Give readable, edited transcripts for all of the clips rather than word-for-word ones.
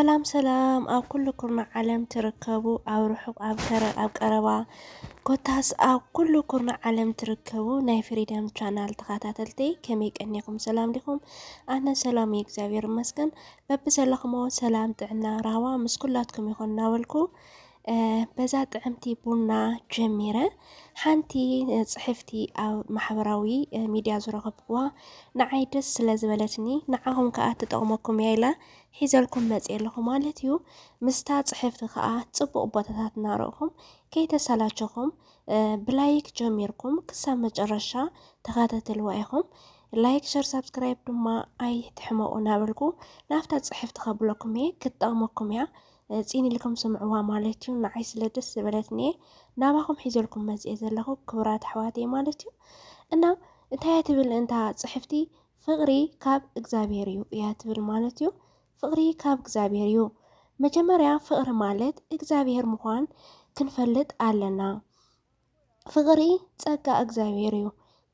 ሰላም ኣብ ኩሉ ኩርናዕ ዓለም ትርከቡ ኣብ ርሑቕ ኣብ ቀረባ ኮታስ ኣብ ኩሉ ኩርናዕ ዓለም ትርከቡ ናይ ፍሪደም ቻናል ተኸታተልቲ ከመይ ቀኒኹም ሰላም ዲኹም? ኣነ ሰላም እግዚአብሔር ይመስገን። በብዘለኹሞ ሰላም ጥዕና ራህዋ ምስ ኩላትኩም ይኹን እናበልኩ በዛ ጥዕምቲ ቡና ጀሚረ ሓንቲ ጽሕፍቲ ኣብ ማሕበራዊ ሚድያ ዝረኸብዋ ንዓይ ደስ ስለ ዝበለትኒ ንዓኹም ከዓ ትጠቕመኩም እያ ኢለ ሒዘልኩም መፅእ ኣለኹ ማለት እዩ። ምስታ ጽሕፍቲ ከዓ ጽቡቕ ቦታታት እናረእኹም ከይተሰላቸኹም ብላይክ ጀሚርኩም ክሳብ መጨረሻ ተኸታተልዋ ኢኹም። ላይክ ሸር ሰብስክራይብ ድማ ኣይትሕመቑ እናበልኩ ናብታ ጽሕፍቲ ከብለኩም እየ ክትጠቕመኩም እያ ጽን ኢልኩም ስምዕዋ ማለት እዩ። ንዓይ ስለ ደስ ዝበለትኒ ናባኹም ሒዘልኩም መፅእ ዘለኹ ክብራት ኣሕዋተይ ማለት እዩ። እና እንታይ ትብል እንታ ጽሕፍቲ ፍቕሪ ካብ እግዚአብሔር እዩ እያ ትብል ማለት እዩ። ፍቕሪ ካብ እግዚአብሔር እዩ። መጀመርያ ፍቕሪ ማለት እግዚአብሔር ምዃን ክንፈልጥ ኣለና። ፍቕሪ ጸጋ እግዚአብሔር እዩ።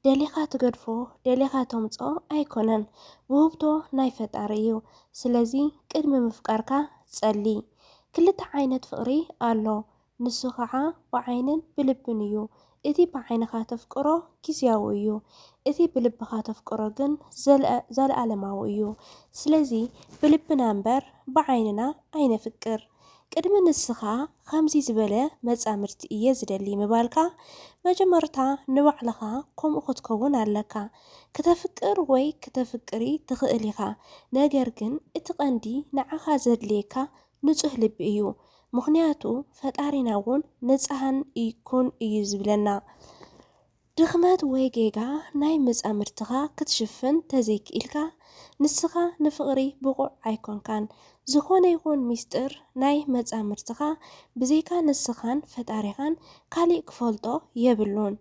ደሊኻ ትገድፎ ደሊኻ ተምጾ ኣይኮነን፣ ውህብቶ ናይ ፈጣሪ እዩ። ስለዚ ቅድሚ ምፍቃርካ ጸሊ። ክልተ ዓይነት ፍቕሪ ኣሎ፣ ንሱ ከዓ ብዓይንን ብልብን እዩ። እቲ ብዓይንኻ ተፍቅሮ ጊዜያዊ እዩ፣ እቲ ብልብኻ ተፍቅሮ ግን ዘለኣለማዊ እዩ። ስለዚ ብልብና እምበር ብዓይንና ኣይነፍቅር። ቅድሚ ንስኻ ከምዚ ዝበለ መጻምድቲ እየ ዝደሊ ምባልካ መጀመርታ ንባዕልኻ ከምኡ ክትከውን ኣለካ። ክተፍቅር ወይ ክተፍቅሪ ትኽእል ኢኻ፣ ነገር ግን እቲ ቀንዲ ንዓኻ ዘድልየካ ንጹህ ልቢ እዩ። ምኽንያቱ ፈጣሪና እውን ንጽሃን ይኩን እዩ ዝብለና። ድኽመት ወይ ጌጋ ናይ መጻምድትኻ ክትሽፍን ተዘይክኢልካ ንስኻ ንፍቕሪ ብቑዕ ኣይኮንካን። ዝኾነ ይኹን ሚስጥር ናይ መጻምድትኻ ብዘይካ ንስኻን ፈጣሪኻን ካሊእ ክፈልጦ የብሉን።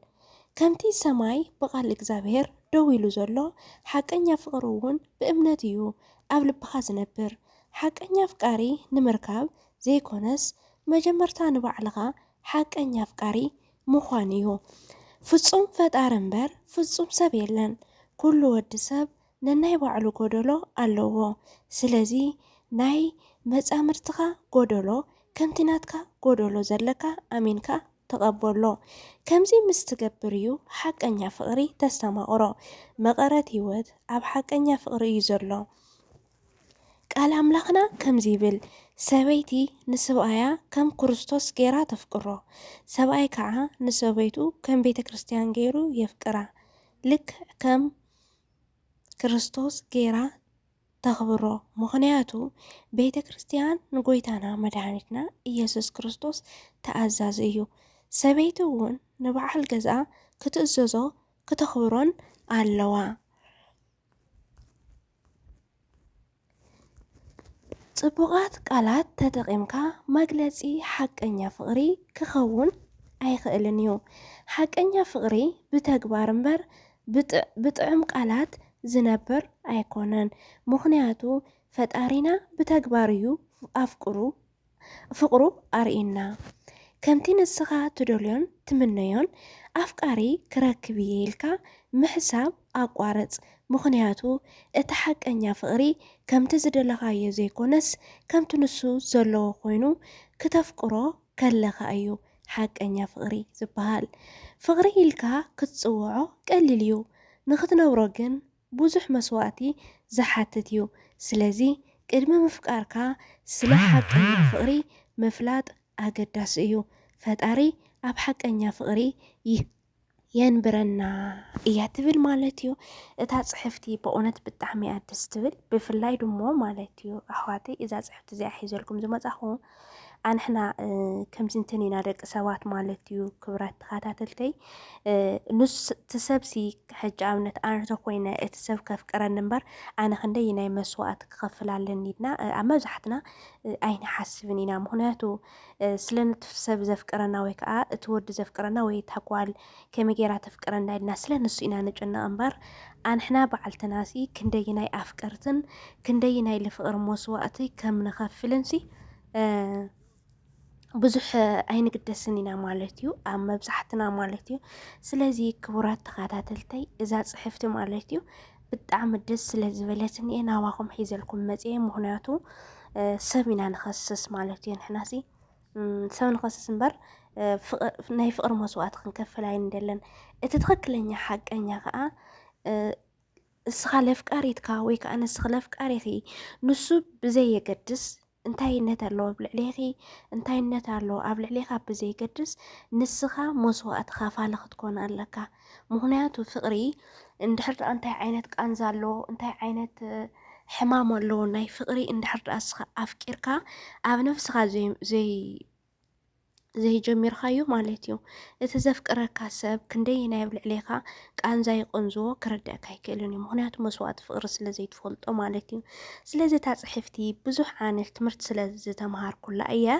ከምቲ ሰማይ ብቓል እግዚአብሔር ደው ኢሉ ዘሎ ሓቀኛ ፍቕሪ እውን ብእምነት እዩ ኣብ ልብኻ ዝነብር። ሓቀኛ ፍቃሪ ንምርካብ ዘይኮነስ መጀመርታ ንባዕልኻ ሓቀኛ ፍቃሪ ምዃን እዩ። ፍጹም ፈጣሪ እምበር ፍጹም ሰብ የለን። ኩሉ ወዲ ሰብ ነናይ ባዕሉ ጎደሎ ኣለዎ። ስለዚ ናይ መጻምርትኻ ጎደሎ ከምቲ ናትካ ጎደሎ ዘለካ ኣሚንካ ተቐበሎ። ከምዚ ምስ ትገብር እዩ ሓቀኛ ፍቕሪ ተስተማቕሮ። መቐረት ህይወት ኣብ ሓቀኛ ፍቕሪ እዩ ዘሎ። ቃል ኣምላኽና ከምዚ ይብል፣ ሰበይቲ ንሰብኣያ ከም ክርስቶስ ገይራ ተፍቅሮ፣ ሰብኣይ ከዓ ንሰበይቱ ከም ቤተ ክርስቲያን ገይሩ የፍቅራ። ልክዕ ከም ክርስቶስ ገይራ ተኽብሮ። ምኽንያቱ ቤተ ክርስቲያን ንጎይታና መድኃኒትና ኢየሱስ ክርስቶስ ተኣዛዝ እዩ። ሰበይቲ እውን ንበዓል ገዛ ክትእዘዞ ክተኽብሮን ኣለዋ። ጽቡቓት ቃላት ተጠቒምካ መግለጺ ሓቀኛ ፍቕሪ ክኸውን ኣይኽእልን እዩ። ሓቀኛ ፍቕሪ ብተግባር እምበር ብጥዕም ቃላት ዝነብር ኣይኮነን። ምኽንያቱ ፈጣሪና ብተግባር እዩ ፍቕሩ ኣርኢና። ከምቲ ንስኻ ትደልዮን ትምነዮን ኣፍቃሪ ክረክብ እየ ኢልካ ምሕሳብ ኣቋርጽ። ምኽንያቱ እቲ ሓቀኛ ፍቕሪ ከምቲ ዝደለኻዮ ዘይኮነስ ከምቲ ንሱ ዘለዎ ኮይኑ ክተፍቅሮ ከለኻ እዩ ሓቀኛ ፍቕሪ ዝበሃል። ፍቕሪ ኢልካ ክትጽውዖ ቀሊል እዩ፣ ንኽትነብሮ ግን ብዙሕ መስዋዕቲ ዝሓትት እዩ። ስለዚ ቅድሚ ምፍቃርካ ስለ ሓቀኛ ፍቕሪ ምፍላጥ ኣገዳሲ እዩ። ፈጣሪ ኣብ ሓቀኛ ፍቕሪ የንብረና እያ ትብል ማለት እዩ እታ ጽሕፍቲ። ብእውነት ብጣዕሚ እያ ደስ ትብል። ብፍላይ ድሞ ማለት እዩ ኣሕዋተይ እዛ ጽሕፍቲ እዚኣ ሒዘልኩም ዝመጻኹ ኣንሕና ከምዚ እንትን ኢና ደቂ ሰባት ማለት እዩ። ክብራት ተኸታተልተይ ንሱ ትሰብሲ ሕጂ ኣብነት ኣነ ተኮይነ እቲ ሰብ ከፍቅረኒ እምበር ኣነ ክንደይ ናይ መስዋዕቲ ክኸፍል ኣለኒና ኣብ መብዛሕትና ኣይንሓስብን ኢና። ምኽንያቱ ስለ ነቲ ሰብ ዘፍቅረና ወይ ከዓ እቲ ወዲ ዘፍቅረና ወይ ታጓል ከመይ ጌራ ተፍቅረና ኢልና ስለ ንሱ ኢና ንጭነቕ እምበር ኣንሕና በዓልትናሲ ክንደይናይ ኣፍቀርትን ክንደይናይ ልፍቕሪ መስዋዕቲ ከም ንኸፍልንሲ ብዙሕ ኣይንግደስን ኢና ማለት እዩ ኣብ መብዛሕትና ማለት እዩ። ስለዚ ክቡራት ተኸታተልተይ እዛ ጽሕፍቲ ማለት እዩ ብጣዕሚ ደስ ስለ ዝበለትኒ ናባኹም ሒዘልኩም መፅየ። ምኽንያቱ ሰብ ኢና ንኸስስ ማለት እዩ ንሕናሲ ሰብ ንኸስስ እምበር ናይ ፍቕሪ መስዋዕቲ ክንከፍል ኣይንደለን እቲ ትኽክለኛ ሓቀኛ ከዓ እስኻ ለፍቃሪትካ ወይ ከዓ ንስኽ ለፍቃሪኺ ንሱ ብዘየገድስ እንታይነት ኣለዎ ኣብ ልዕሊኺ እንታይነት ኣለዎ ኣብ ልዕሊኻ ብዘይገድስ ንስኻ መስዋዕቲ ካፋለ ክትኮን ኣለካ ምክንያቱ ፍቕሪ እንድሕር ደኣ እንታይ ዓይነት ቃንዛ ኣለዎ እንታይ ዓይነት ሕማም ኣለዎ ናይ ፍቕሪ እንድሕር ደኣ እስኻ ኣፍቂርካ ኣብ ነፍስኻ ዘይጀሚርካዮ ማለት እዩ እቲ ዘፍቅረካ ሰብ ክንደይ ናይ ኣብ ልዕሊኻ ቃንዛ ይቆንዝዎ ክርዳእካ ኣይክእልን እዩ ምክንያቱ መስዋዕቲ ፍቕሪ ስለ ዘይትፈልጦ ማለት እዩ ስለዚ እታ ፅሕፍቲ ብዙሕ ዓይነት ትምህርቲ ስለ ዝተምሃርኩላ እየ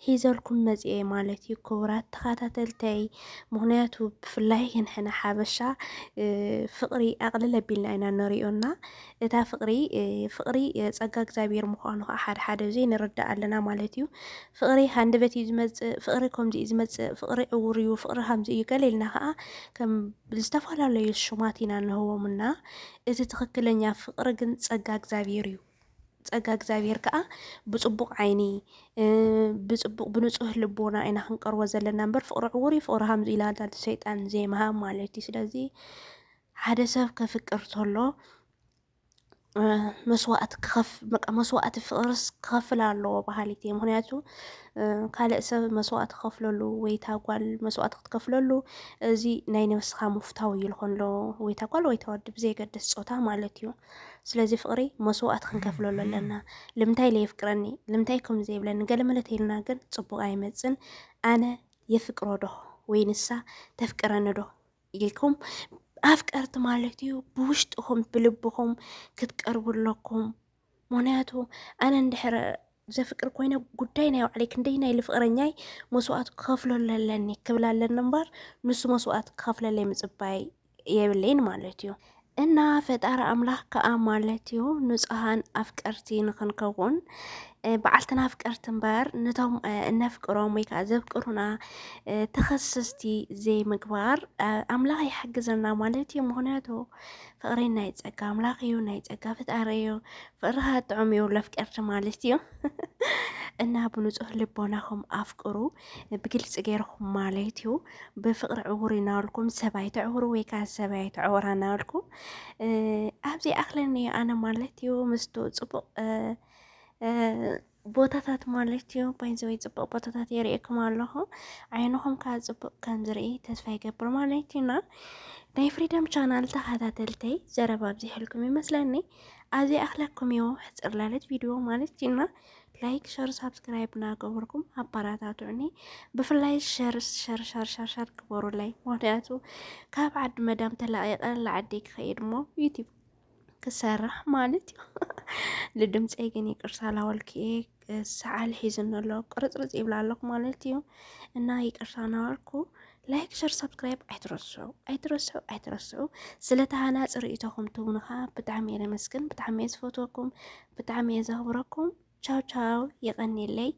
ሒዘልኩም መፅአ ማለት እዩ ክቡራት ተኸታተልተይ ምክንያቱ ብፍላይ ንሕና ሓበሻ ፍቕሪ ኣቕልል ኣቢልና ኢና ንሪኦና እታ ፍቕሪ ፀጋ እግዚኣብሔር ምዃኑ ከዓ ሓደ ሓደ ብዘይ ንርዳእ ኣለና ማለት እዩ ፍቕሪ ሃንደበት እዩ ዝመፅእ ፍቕሪ ከምዚ እዩ ዝመፅእ ፍቕሪ ዕውር እዩ ፍቕሪ ከምዚ እዩ ገለ ኢልና ከዓ ከም ዝተፈላለዩ ሽማት ኢና ንህቦምና እቲ ትኽክለኛ ፍቕሪ ግን ፀጋ እግዚኣብሔር እዩ ፀጋ እግዚኣብሔር ከዓ ብፅቡቕ ዓይኒ ብፅቡቕ ብንጹህ ልቦና ኢና ክንቀርቦ ዘለና እምበር ፍቕሪ ዕውር እዩ ፍቕሪ ከምዚ ኢላ ሰይጣን ዘይምሃብ ማለት እዩ ስለዚ ሓደ ሰብ ከፍቅር ተሎ መስዋዕቲ ፍቕርስ ክኸፍል ኣለዎ ባህሊት እየ ምክንያቱ ካልእ ሰብ መስዋዕቲ ክኸፍለሉ ወይ እታ ጓል መስዋዕቲ ክትከፍለሉ እዚ ናይ ነብስኻ ምፍታው እዩ ዝኮን ወይ እታ ጓል ወይ እታ ወዲ ብዘይገድስ ፆታ ማለት እዩ ስለዚ ፍቕሪ መስዋዕቲ ክንከፍለሉ ኣለና ልምንታይ ለየፍቅረኒ ልምንታይ ከምዚ ዘይብለኒ ገለ መለት ኢልና ግን ፅቡቕ ኣይመፅን ኣነ የፍቅሮ ዶ ወይ ንሳ ተፍቅረኒ ዶ ኢልኩም ኣፍቀርቲ ማለት እዩ ብውሽጥኹም ብልብኹም ክትቀርቡ ኣለኩም ምክንያቱ ኣነ እንድሕር ዘፍቅር ኮይነ ጉዳይ ናይ ባዕለይ ክንደይ ናይ ልፍቅረኛይ መስዋዕቲ ክኸፍለሉ ኣለኒ ክብል ኣለኒ እምበር ንሱ መስዋዕቲ ክኸፍለለይ ምፅባይ የብለይን ማለት እዩ እና ፈጣሪ ኣምላኽ ከዓ ማለት እዩ ንጹሃን ኣፍቀርቲ ንኽንከውን በዓልትና ኣፍቀርቲ እምበር ነቶም እነፍቅሮም ወይ ከዓ ዘፍቅሩና ተኸሰስቲ ዘይምግባር ኣምላኽ ይሕግዘና ማለት እዩ ምክንያቱ ፍቕሪ ናይ ፀጋ ኣምላኽ እዩ ናይ ፀጋ ፈጣሪ እዩ ፍቕርኻ ጥዑም እዩ ለፍቀርቲ ማለት እዩ እና ብንጹህ ልቦናኹም ኣፍቅሩ ብግልፂ ገይርኩም ማለት እዩ ብፍቕሪ ዕውር እናበልኩም ሰብኣይ ተዕውሩ ወይ ከዓ ሰብኣይ ተዕውራ እናበልኩም ኣብዚ ኣኽለኒ ኣነ ማለት እዩ ምስቱ ፅቡቕ ቦታታት ማለት እዩ ባይዘወይ ፅቡቕ ቦታታት የርእየኩም ኣለኹ ዓይንኹም ከዓ ፅቡቕ ከም ዝርኢ ተስፋ ይገብር ማለት እዩና ናይ ፍሪደም ቻናል ተኸታተልተይ ዘረባ ኣብዚሕልኩም ይመስለኒ ኣዝየ ኣኽለኩም እዩ ሕፅር ላለት ቪድዮ ማለት እዩና ላይክ ሸር ሳብስክራይብ እናገበርኩም ኣባራታትዑኒ ብፍላይ ሸር ግበሩላይ ምክንያቱ ካብ ዓዲ መዳም ተላቂቀ ለዓዲ ክኸይድ ሞ ዩቲብ ክሰርሕ ማለት እዩ ልድምፀይ ግን ይቅርታ ላወልክየ ሰዓል ሒዝን ኣሎ ቅርፅርፅ ይብላ ኣለኹ ማለት እዩ እና ይቅርታ ናበልኩ ላይክ ሸር ሰብስክራይብ ኣይትረስዑ ስለተሃናፂ ርእቶኹም ትውንኻ ብጣዕሚ እየ ለመስግን ብጣዕሚ እየ ዝፈትወኩም ብጣዕሚ እየ ዘኽብረኩም ቻው ቻው ይቐኒለይ